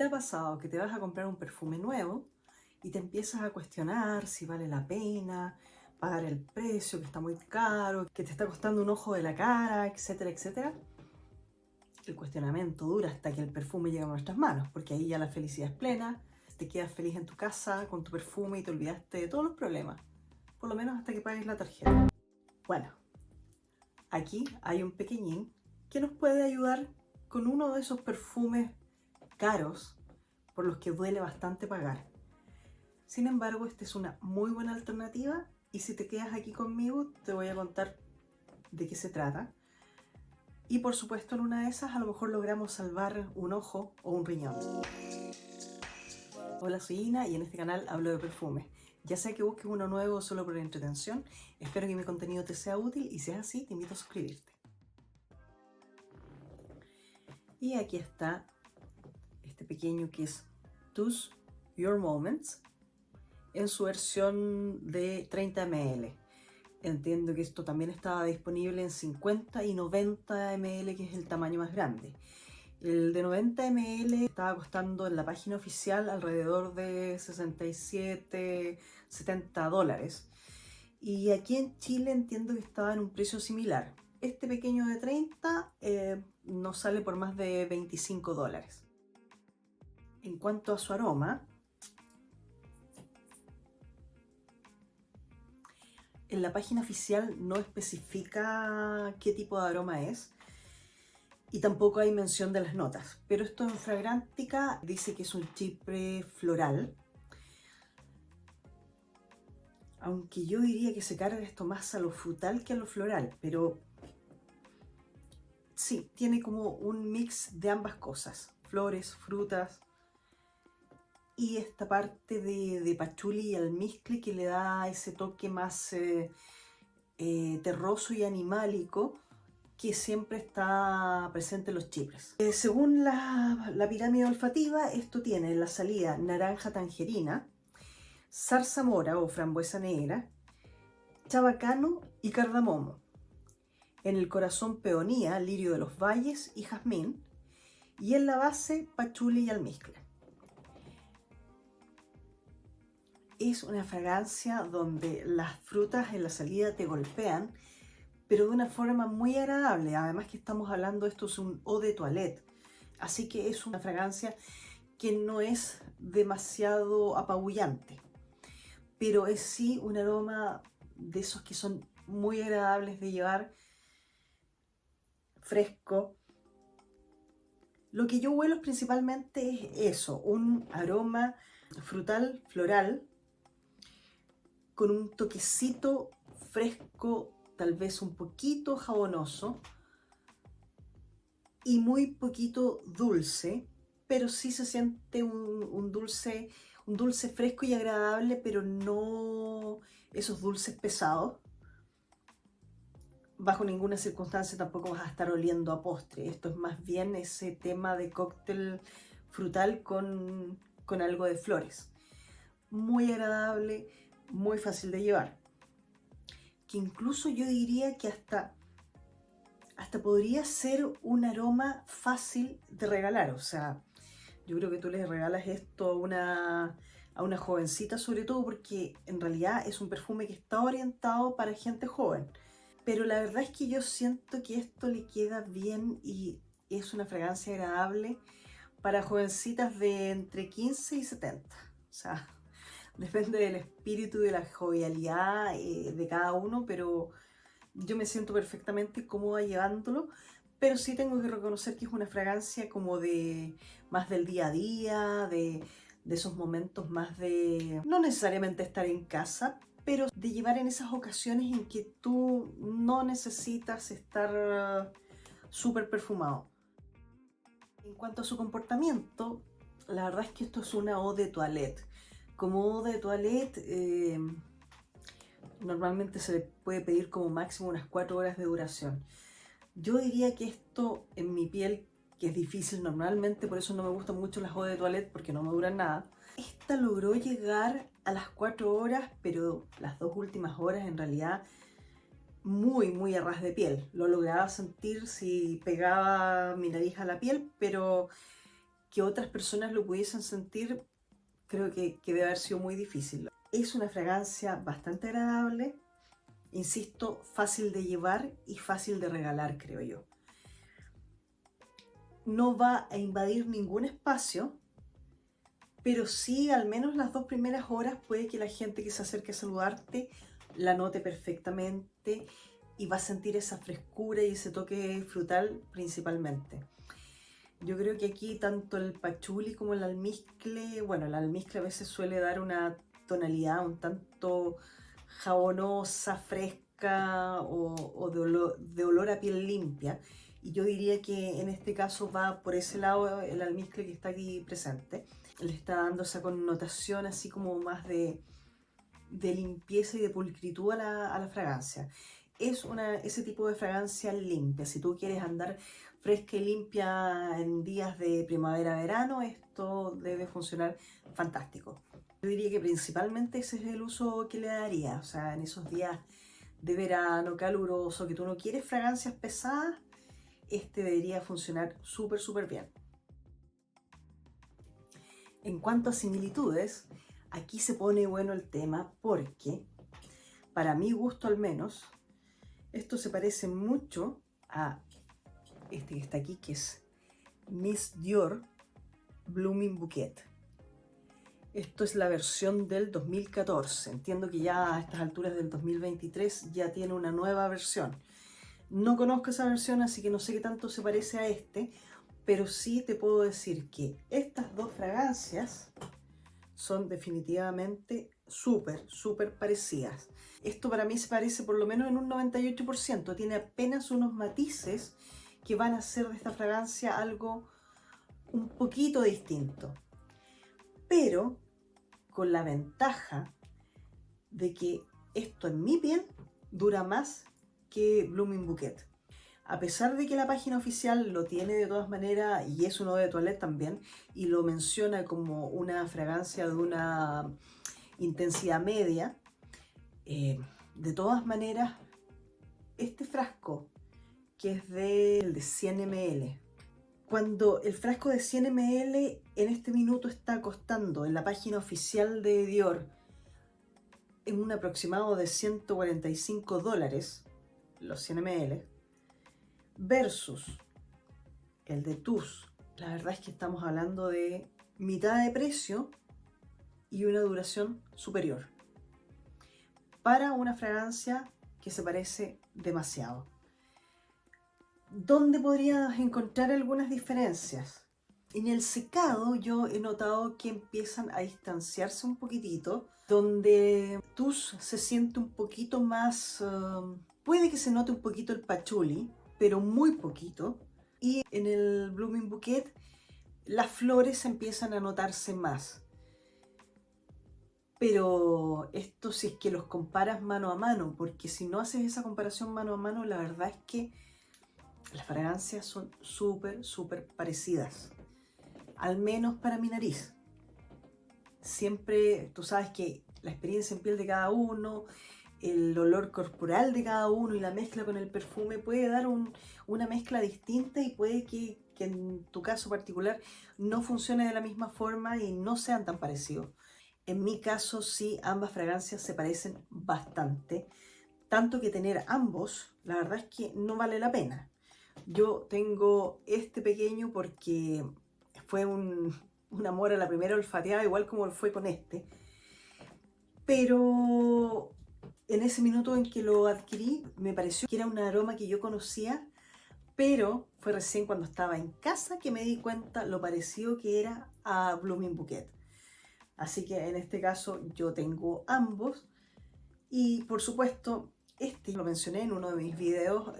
¿Te ha pasado que te vas a comprar un perfume nuevo y te empiezas a cuestionar si vale la pena pagar el precio, que está muy caro, que te está costando un ojo de la cara, etcétera, etcétera? El cuestionamiento dura hasta que el perfume llega a nuestras manos, porque ahí ya la felicidad es plena, te quedas feliz en tu casa con tu perfume y te olvidaste de todos los problemas, por lo menos hasta que pagues la tarjeta. Bueno, aquí hay un pequeñín que nos puede ayudar con uno de esos perfumes caros por los que duele bastante pagar. Sin embargo, esta es una muy buena alternativa y si te quedas aquí conmigo te voy a contar de qué se trata. Y por supuesto, en una de esas a lo mejor logramos salvar un ojo o un riñón. Hola, soy Ina y en este canal hablo de perfumes. Ya sea que busques uno nuevo solo por entretención, espero que mi contenido te sea útil y si es así, te invito a suscribirte. Y aquí está este pequeño que es Choose Your Moments en su versión de 30 ml. Entiendo que esto también estaba disponible en 50 y 90 ml, que es el tamaño más grande. El de 90 ml estaba costando en la página oficial alrededor de 67, 70 dólares. Y aquí en Chile entiendo que estaba en un precio similar. Este pequeño de 30 nos sale por más de 25 dólares. En cuanto a su aroma, en la página oficial no especifica qué tipo de aroma es y tampoco hay mención de las notas, pero esto en Fragrantica dice que es un chipre floral, aunque yo diría que se carga esto más a lo frutal que a lo floral, pero sí, tiene como un mix de ambas cosas, flores, frutas y esta parte de pachuli y almizcle que le da ese toque más terroso y animálico que siempre está presente en los chipres. Según la pirámide olfativa, esto tiene en la salida naranja tangerina, zarzamora o frambuesa negra, chabacano y cardamomo. En el corazón peonía, lirio de los valles y jazmín. Y en la base, pachuli y almizcle. Es una fragancia donde las frutas en la salida te golpean, pero de una forma muy agradable. Además que estamos hablando, esto es un eau de toilette, así que es una fragancia que no es demasiado apabullante, pero es sí un aroma de esos que son muy agradables de llevar, fresco. Lo que yo huelo principalmente es eso, un aroma frutal, floral, con un toquecito fresco, tal vez un poquito jabonoso y muy poquito dulce, pero sí se siente un dulce fresco y agradable, pero no esos dulces pesados. Bajo ninguna circunstancia tampoco vas a estar oliendo a postre. Esto es más bien ese tema de cóctel frutal con algo de flores. Muy agradable, muy fácil de llevar. Que incluso yo diría que hasta podría ser un aroma fácil de regalar. O sea, yo creo que tú le regalas esto a una jovencita, sobre todo porque en realidad es un perfume que está orientado para gente joven. Pero la verdad es que yo siento que esto le queda bien y es una fragancia agradable para jovencitas de entre 15 y 70. O sea, depende del espíritu y de la jovialidad de cada uno, pero yo me siento perfectamente cómoda llevándolo. Pero sí tengo que reconocer que es una fragancia como de más del día a día, de esos momentos más de no necesariamente estar en casa, pero de llevar en esas ocasiones en que tú no necesitas estar súper perfumado. En cuanto a su comportamiento, la verdad es que esto es una eau de toilette. Como eau de toilette, normalmente se le puede pedir como máximo unas 4 horas de duración. Yo diría que esto en mi piel, que es difícil normalmente, por eso no me gustan mucho las eau de toilette porque no me duran nada. Esta logró llegar a las 4 horas, pero las 2 últimas horas en realidad muy a ras de piel. Lo lograba sentir si pegaba mi nariz a la piel, pero que otras personas lo pudiesen sentir, creo que debe haber sido muy difícil. Es una fragancia bastante agradable, insisto, fácil de llevar y fácil de regalar, creo yo. No va a invadir ningún espacio, pero sí, al menos las 2 primeras horas puede que la gente que se acerque a saludarte la note perfectamente y va a sentir esa frescura y ese toque frutal principalmente. Yo creo que aquí tanto el patchouli como el almizcle, bueno, el almizcle a veces suele dar una tonalidad un tanto jabonosa, fresca o de olor a piel limpia. Y yo diría que en este caso va por ese lado el almizcle que está aquí presente. Le está dando esa connotación así como más de limpieza y de pulcritud a la fragancia. Es ese tipo de fragancia limpia. Si tú quieres andar fresca y limpia en días de primavera-verano, esto debe funcionar fantástico. Yo diría que principalmente ese es el uso que le daría. O sea, en esos días de verano caluroso, que tú no quieres fragancias pesadas, este debería funcionar súper, súper bien. En cuanto a similitudes, aquí se pone bueno el tema porque, para mi gusto al menos, esto se parece mucho a este que está aquí, que es Miss Dior Blooming Bouquet. Esto es la versión del 2014. Entiendo que ya a estas alturas del 2023 ya tiene una nueva versión. No conozco esa versión, así que no sé qué tanto se parece a este, pero sí te puedo decir que estas 2 fragancias son definitivamente súper, súper parecidas. Esto para mí se parece por lo menos en un 98%. Tiene apenas unos matices que van a hacer de esta fragancia algo un poquito distinto. Pero con la ventaja de que esto en mi piel dura más que Blooming Bouquet. A pesar de que la página oficial lo tiene de todas maneras y es un eau de toilette también y lo menciona como una fragancia de una intensidad media, de todas maneras este frasco que es de 100 ml, cuando el frasco de 100 ml en este minuto está costando en la página oficial de Dior en un aproximado de $145 los 100 ml versus el de TUS, la verdad es que estamos hablando de mitad de precio y una duración superior para una fragancia que se parece demasiado. ¿Dónde podrías encontrar algunas diferencias? En el secado yo he notado que empiezan a distanciarse un poquitito, donde TUS se siente un poquito más, puede que se note un poquito el patchouli, pero muy poquito. Y en el Blooming Bouquet las flores empiezan a notarse más. Pero esto si es que los comparas mano a mano, porque si no haces esa comparación mano a mano, la verdad es que las fragancias son súper, súper parecidas. Al menos para mi nariz. Siempre, tú sabes que la experiencia en piel de cada uno, el olor corporal de cada uno y la mezcla con el perfume puede dar una mezcla distinta y puede que en tu caso particular no funcione de la misma forma y no sean tan parecidos. En mi caso sí, ambas fragancias se parecen bastante, tanto que tener ambos, la verdad es que no vale la pena. Yo tengo este pequeño porque fue un amor a la primera olfateada, igual como fue con este. Pero en ese minuto en que lo adquirí, me pareció que era un aroma que yo conocía, pero fue recién cuando estaba en casa que me di cuenta lo parecido que era a Blooming Bouquet. Así que en este caso yo tengo ambos y por supuesto este lo mencioné en uno de mis videos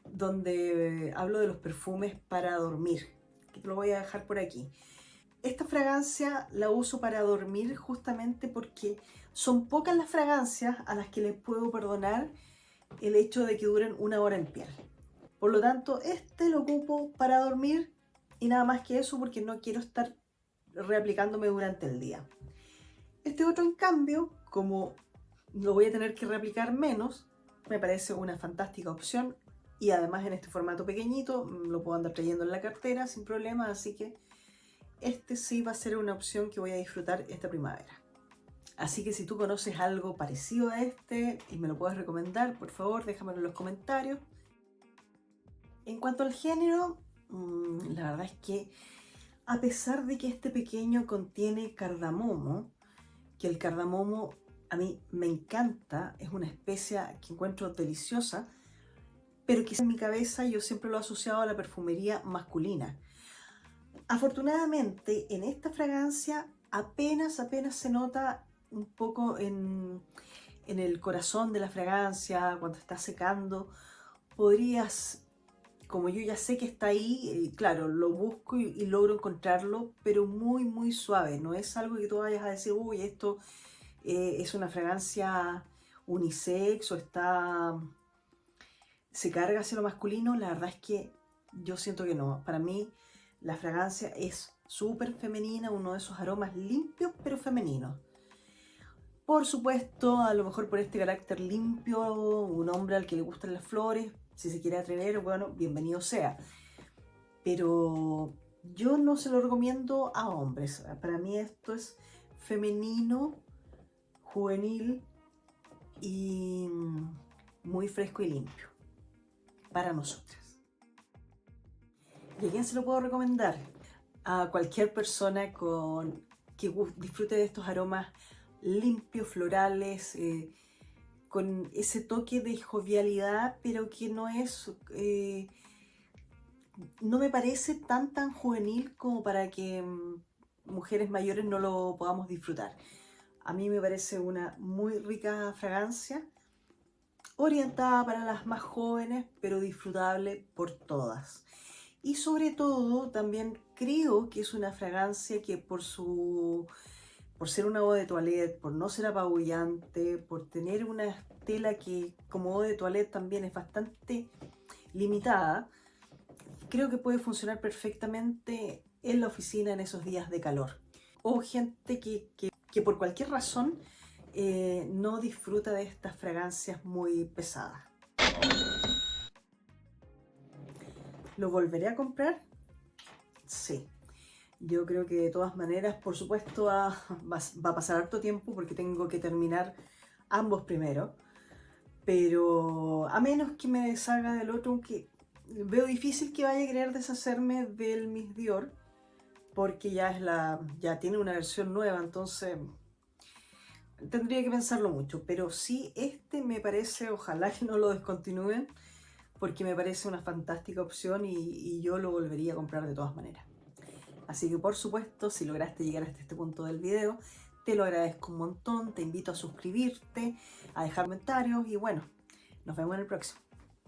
donde hablo de los perfumes para dormir, que te lo voy a dejar por aquí. Esta fragancia la uso para dormir justamente porque son pocas las fragancias a las que les puedo perdonar el hecho de que duren 1 hora en piel. Por lo tanto, este lo ocupo para dormir y nada más que eso porque no quiero estar reaplicándome durante el día. Este otro, en cambio, como lo voy a tener que reaplicar menos, me parece una fantástica opción y además en este formato pequeñito lo puedo andar trayendo en la cartera sin problema, así que este sí va a ser una opción que voy a disfrutar esta primavera. Así que si tú conoces algo parecido a este y me lo puedes recomendar, por favor, déjamelo en los comentarios. En cuanto al género, la verdad es que a pesar de que este pequeño contiene cardamomo, que el cardamomo a mí me encanta, es una especia que encuentro deliciosa, pero que en mi cabeza yo siempre lo he asociado a la perfumería masculina. Afortunadamente, en esta fragancia apenas se nota un poco en el corazón de la fragancia, cuando está secando. Podrías, como yo ya sé que está ahí, claro, lo busco y logro encontrarlo, pero muy suave. No es algo que tú vayas a decir, uy, esto es una fragancia unisex o se carga hacia lo masculino. La verdad es que yo siento que no. Para mí la fragancia es súper femenina, uno de esos aromas limpios pero femeninos. Por supuesto, a lo mejor por este carácter limpio, un hombre al que le gustan las flores, si se quiere atrever, bueno, bienvenido sea. Pero yo no se lo recomiendo a hombres. Para mí esto es femenino, juvenil y muy fresco y limpio para nosotras. ¿Y a quién se lo puedo recomendar? A cualquier persona que disfrute de estos aromas limpios, florales, con ese toque de jovialidad, pero que no me parece tan juvenil como para que mujeres mayores no lo podamos disfrutar. A mí me parece una muy rica fragancia, orientada para las más jóvenes, pero disfrutable por todas. Y sobre todo, también creo que es una fragancia que por ser una eau de toilette, por no ser apabullante, por tener una tela que como eau de toilette también es bastante limitada, creo que puede funcionar perfectamente en la oficina en esos días de calor. O gente que por cualquier razón no disfruta de estas fragancias muy pesadas. ¿Lo volveré a comprar? Sí. Yo creo que de todas maneras, por supuesto, va a pasar harto tiempo porque tengo que terminar ambos primero. Pero a menos que me deshaga del otro, aunque veo difícil que vaya a querer deshacerme del Miss Dior, porque ya tiene una versión nueva, entonces tendría que pensarlo mucho. Pero sí, este me parece, ojalá que no lo descontinúen, porque me parece una fantástica opción y yo lo volvería a comprar de todas maneras. Así que por supuesto, si lograste llegar hasta este punto del video, te lo agradezco un montón, te invito a suscribirte, a dejar comentarios y bueno, nos vemos en el próximo.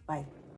Bye.